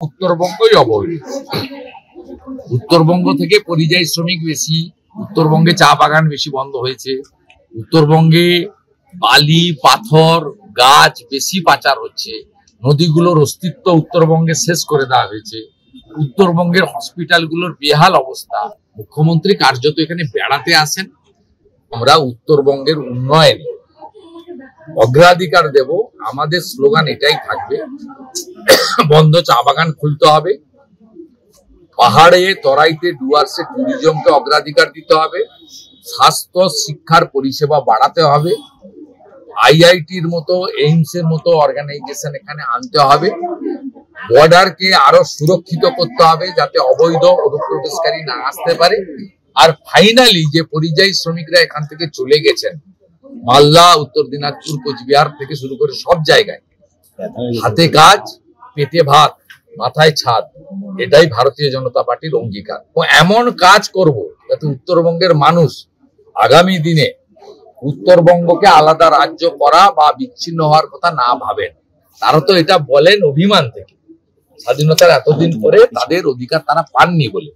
উত্তরবঙ্গই অবহেলিত। উত্তরবঙ্গ থেকে পরিযায়ী শ্রমিক বেশি, উত্তরবঙ্গে চা বাগান বেশি বন্ধ হয়েছে, উত্তরবঙ্গে বালি পাথর গাছ বেশি পাচার হচ্ছে, নদীগুলোর অস্তিত্ব উত্তরবঙ্গে শেষ করে দেওয়া হয়েছে, উত্তরবঙ্গের হসপিটালগুলোর বেহাল অবস্থা। মুখ্যমন্ত্রী কার্যত এখানে বেড়াতে আসেন। আমরা উত্তরবঙ্গের উন্নয়নে অগ্রাধিকার দেব। আমাদের স্লোগান এটাই থাকবে, বন্ধ চা বাগান খুলতে হবে, পাহাড়ে তরাইতে ডুয়ার্সে ট্যুরিজমকে অগ্রাধিকার দিতে হবে, স্বাস্থ্য শিক্ষার পরিষেবা বাড়াতে হবে, আইআইটির মতো এইমস এর মতো অর্গানাইজেশন এখানে আনতে হবে, বর্ডারকে আরো সুরক্ষিত করতে হবে যাতে অবৈধ অনুপ্রবেশকারী না আসতে পারে। আর ফাইনালি যে পরিযায়ী শ্রমিকরা এখান থেকে চলে গেছেন, মালদা, উত্তর দিনাজপুর, কোচবিহার থেকে শুরু করে সব জায়গায় হাতে কাজ, পেটে ভাত, মাথায় ছাদ, এটাই ভারতীয় জনতা পার্টির অঙ্গীকার। ও এমন কাজ করব যাতে উত্তরবঙ্গের মানুষ আগামী দিনে উত্তরবঙ্গকে আলাদা রাজ্য করা বা বিচ্ছিন্ন হওয়ার কথা না ভাবেন। তারা তো এটা বলেন অভিমান থেকে, স্বাধীনতার এতদিন পরে তাদের অধিকার তারা পাননি বলে।